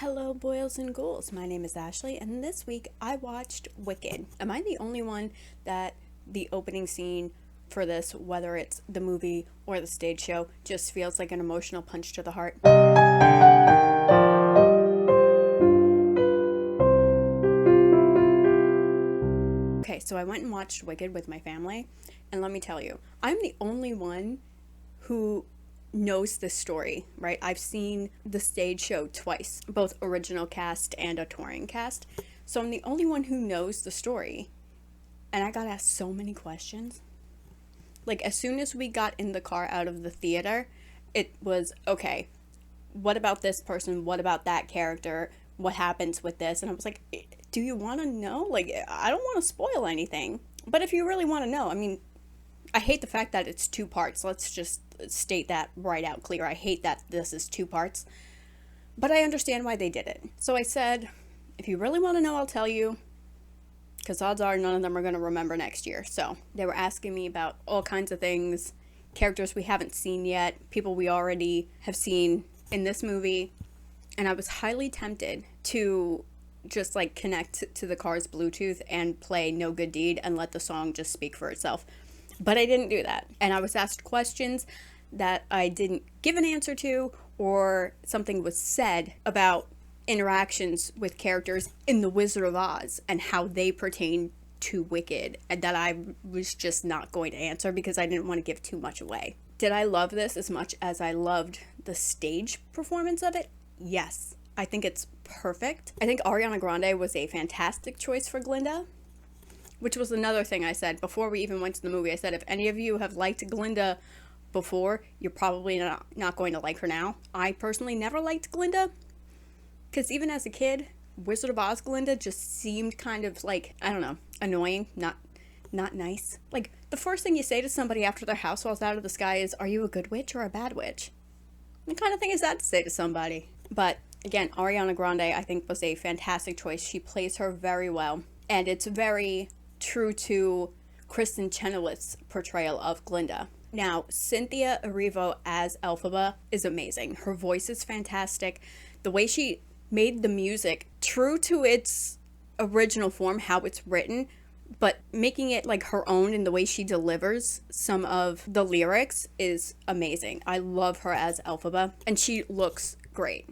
Hello, boils and ghouls. My name is Ashley, and this week I watched Wicked. Am I the only one that the opening scene for this, whether it's the movie or the stage show, just feels like an emotional punch to the heart? Okay, so I went and watched Wicked with my family, and let me tell you, I'm the only one who knows this story, right? I've seen the stage show twice, both original cast and a touring cast. So I'm the only one who knows the story. And I got asked so many questions. Like, as soon as we got in the car out of the theater, it was, okay, what about this person? What about that character? What happens with this? And I was like, do you want to know? Like, I don't want to spoil anything. But if you really want to know, I mean, I hate the fact that it's two parts. Let's just state that right out clear. I hate that this is two parts. But I understand why they did it. So I said, if you really want to know, I'll tell you. Because odds are none of them are going to remember next year. So they were asking me about all kinds of things. Characters we haven't seen yet. People we already have seen in this movie. And I was highly tempted to just like connect to the car's Bluetooth and play No Good Deed and let the song just speak for itself. But I didn't do that. And I was asked questions that I didn't give an answer to, or something was said about interactions with characters in The Wizard of Oz and how they pertain to Wicked, and that I was just not going to answer because I didn't want to give too much away. Did I love this as much as I loved the stage performance of it? Yes. I think it's perfect. I think Ariana Grande was a fantastic choice for Glinda. Which was another thing I said before we even went to the movie. I said, if any of you have liked Glinda before, you're probably not going to like her now. I personally never liked Glinda. Because even as a kid, Wizard of Oz Glinda just seemed kind of like, I don't know, annoying, not nice. Like, the first thing you say to somebody after their house falls out of the sky is, are you a good witch or a bad witch? What kind of thing is that to say to somebody? But, again, Ariana Grande, I think, was a fantastic choice. She plays her very well. And it's very true to Kristen Chenoweth's portrayal of Glinda. Now, Cynthia Erivo as Elphaba is amazing. Her voice is fantastic. The way she made the music true to its original form, how it's written, but making it like her own in the way she delivers some of the lyrics is amazing. I love her as Elphaba, and she looks great.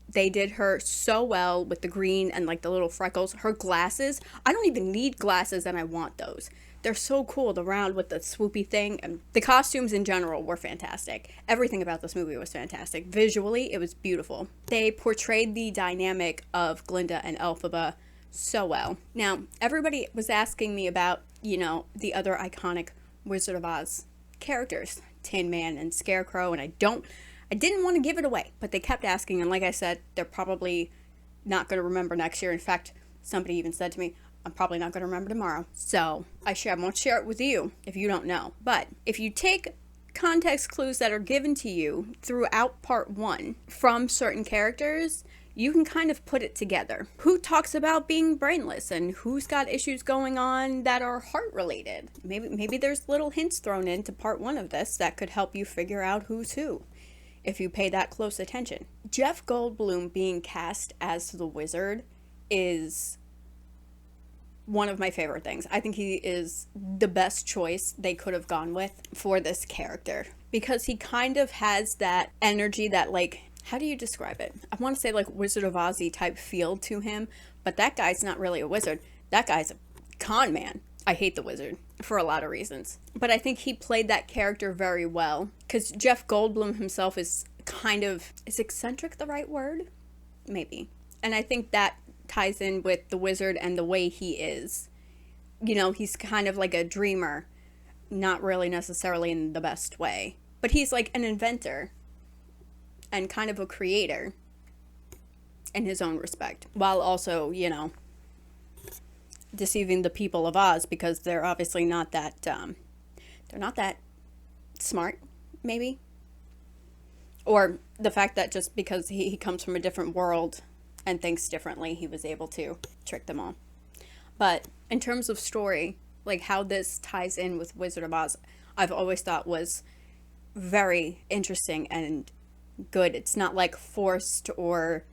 They did her so well with the green and like the little freckles. Her glasses, I don't even need glasses and I want those. They're so cool, the round with the swoopy thing. And the costumes in general were fantastic. Everything about this movie was fantastic. Visually, it was beautiful. They portrayed the dynamic of Glinda and Elphaba so well. Now, everybody was asking me about, the other iconic Wizard of Oz characters, Tin Man and Scarecrow, and I didn't want to give it away, but they kept asking, and like I said, they're probably not going to remember next year. In fact, somebody even said to me, I'm probably not going to remember tomorrow. So I won't share it with you if you don't know. But if you take context clues that are given to you throughout part one from certain characters, you can kind of put it together. Who talks about being brainless and who's got issues going on that are heart related? Maybe there's little hints thrown into part one of this that could help you figure out who's who, if you pay that close attention. Jeff Goldblum being cast as the wizard is one of my favorite things. I think he is the best choice they could have gone with for this character, because he kind of has that energy that, like, how do you describe it? I want to say like Wizard of Oz-y type feel to him, but that guy's not really a wizard. That guy's a con man. I hate the wizard for a lot of reasons. But I think he played that character very well, because Jeff Goldblum himself is is eccentric the right word? Maybe. And I think that ties in with the wizard and the way he is. He's kind of like a dreamer, not really necessarily in the best way. But he's like an inventor and kind of a creator in his own respect, while also, deceiving the people of Oz, because they're obviously not that they're not that smart, maybe, or the fact that just because he comes from a different world and thinks differently, he was able to trick them all. But in terms of story, like how this ties in with Wizard of Oz, I've always thought was very interesting and good. It's not like forced or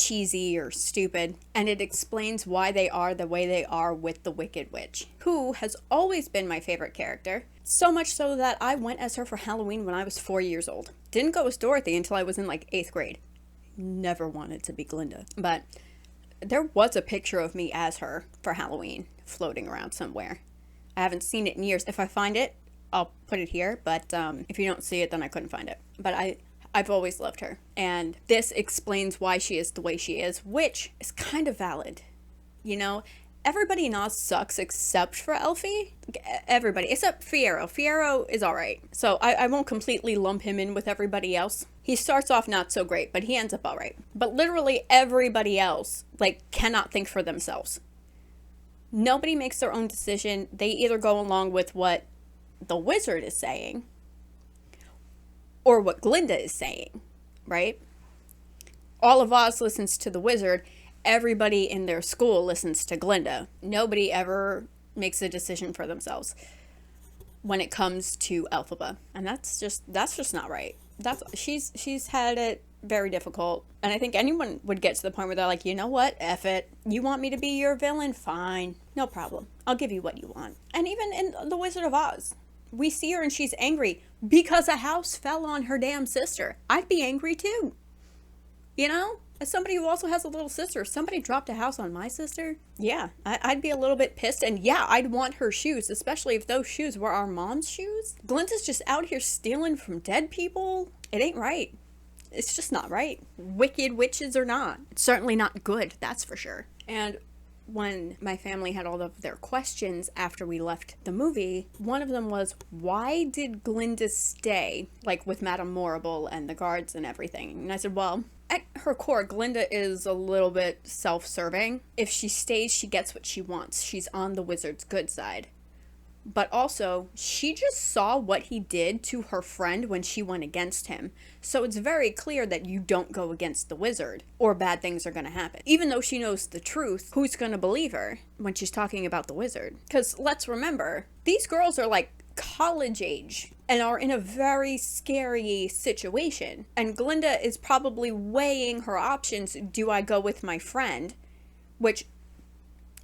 cheesy or stupid, and it explains why they are the way they are with the Wicked Witch, who has always been my favorite character, so much so that I went as her for Halloween when I was 4 years old. Didn't go as Dorothy until I was in like 8th grade. Never wanted to be Glinda, but there was a picture of me as her for Halloween floating around somewhere. I haven't seen it in years. If I find it, I'll put it here, but if you don't see it, then I couldn't find it. But I've always loved her, and this explains why she is the way she is, which is kind of valid. You know, everybody in Oz sucks except for Elfie. Everybody, except Fiyero. Fiyero is alright, so I won't completely lump him in with everybody else. He starts off not so great, but he ends up alright. But literally everybody else, like, cannot think for themselves. Nobody makes their own decision. They either go along with what the wizard is saying or what Glinda is saying, right? All of Oz listens to the wizard. Everybody in their school listens to Glinda. Nobody ever makes a decision for themselves when it comes to Elphaba. And that's just not right. She's had it very difficult. And I think anyone would get to the point where they're like, you know what? F it. You want me to be your villain? Fine. No problem. I'll give you what you want. And even in The Wizard of Oz, we see her and she's angry because a house fell on her damn sister. I'd be angry too. You know? As somebody who also has a little sister, if somebody dropped a house on my sister, yeah, I'd be a little bit pissed. And yeah, I'd want her shoes, especially if those shoes were our mom's shoes. Glinda's just out here stealing from dead people. It ain't right. It's just not right. Wicked witches or not. It's certainly not good, that's for sure. And when my family had all of their questions after we left the movie, one of them was, why did Glinda stay, like with Madame Morrible and the guards and everything? And I said, well, at her core, Glinda is a little bit self-serving. If she stays, she gets what she wants. She's on the wizard's good side. But also, she just saw what he did to her friend when she went against him. So it's very clear that you don't go against the wizard, or bad things are going to happen. Even though she knows the truth, who's going to believe her when she's talking about the wizard? Because let's remember, these girls are like college age and are in a very scary situation. And Glinda is probably weighing her options. Do I go with my friend? Which,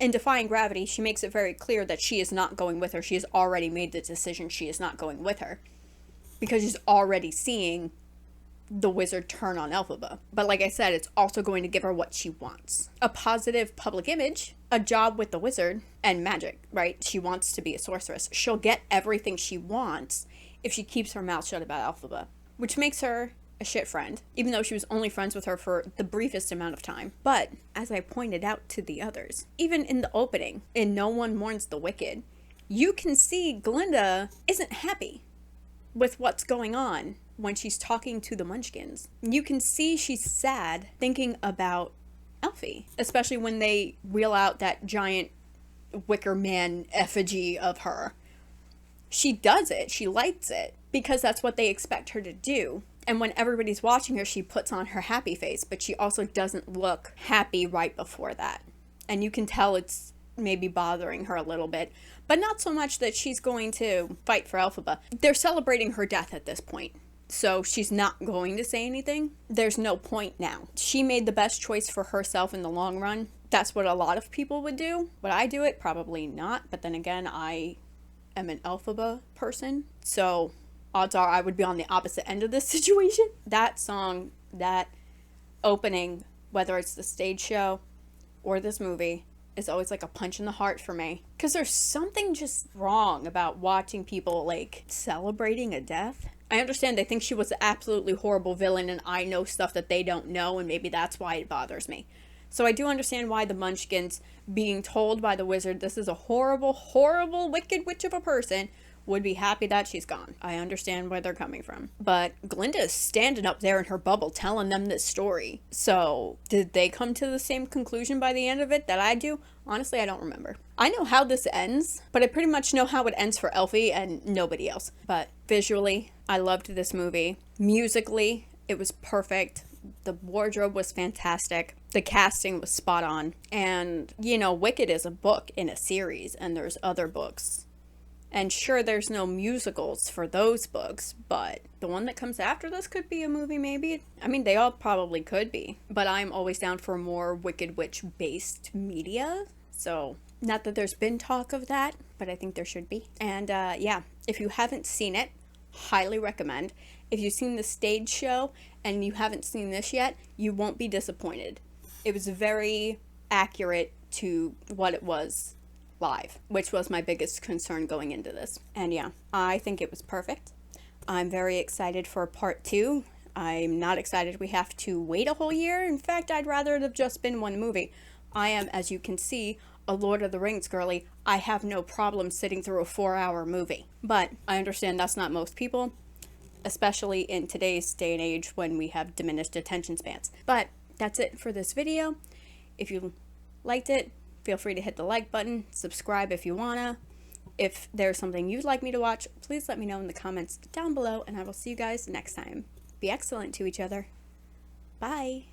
in Defying Gravity, she makes it very clear that she is not going with her. She has already made the decision she is not going with her. Because she's already seeing the wizard turn on Elphaba. But like I said, it's also going to give her what she wants. A positive public image, a job with the wizard, and magic, right? She wants to be a sorceress. She'll get everything she wants if she keeps her mouth shut about Elphaba. Which makes her a shit friend, even though she was only friends with her for the briefest amount of time. But, as I pointed out to the others, even in the opening, in No One Mourns the Wicked, you can see Glinda isn't happy with what's going on when she's talking to the Munchkins. You can see she's sad thinking about Elfie, especially when they wheel out that giant wicker man effigy of her. She does it, she lights it, because that's what they expect her to do. And when everybody's watching her, she puts on her happy face, but she also doesn't look happy right before that. And you can tell it's maybe bothering her a little bit, but not so much that she's going to fight for Elphaba. They're celebrating her death at this point, so she's not going to say anything. There's no point now. She made the best choice for herself in the long run. That's what a lot of people would do. Would I do it? Probably not, but then again, I am an Elphaba person, so odds are I would be on the opposite end of this situation. That song, that opening, whether it's the stage show or this movie, is always like a punch in the heart for me. Because there's something just wrong about watching people, like, celebrating a death. I understand they think she was an absolutely horrible villain and I know stuff that they don't know, and maybe that's why it bothers me. So I do understand why the Munchkins, being told by the wizard this is a horrible, horrible, wicked witch of a person, would be happy that she's gone. I understand where they're coming from. But Glinda is standing up there in her bubble telling them this story. So, did they come to the same conclusion by the end of it that I do? Honestly, I don't remember. I know how this ends, but I pretty much know how it ends for Elfie and nobody else. But visually, I loved this movie. Musically, it was perfect. The wardrobe was fantastic. The casting was spot on. And, you know, Wicked is a book in a series, and there's other books And sure, there's no musicals for those books, but the one that comes after this could be a movie, maybe. I mean, they all probably could be. But I'm always down for more Wicked Witch-based media. So, not that there's been talk of that, but I think there should be. And yeah, if you haven't seen it, highly recommend. If you've seen the stage show and you haven't seen this yet, you won't be disappointed. It was very accurate to what it was live, which was my biggest concern going into this. And yeah, I think it was perfect. I'm very excited for part 2. I'm not excited we have to wait a whole year. In fact, I'd rather it have just been one movie. I am, as you can see, a Lord of the Rings girly. I have no problem sitting through a 4-hour movie. But I understand that's not most people, especially in today's day and age when we have diminished attention spans. But that's it for this video. If you liked it, feel free to hit the like button, subscribe if you wanna. If there's something you'd like me to watch, please let me know in the comments down below, and I will see you guys next time. Be excellent to each other. Bye.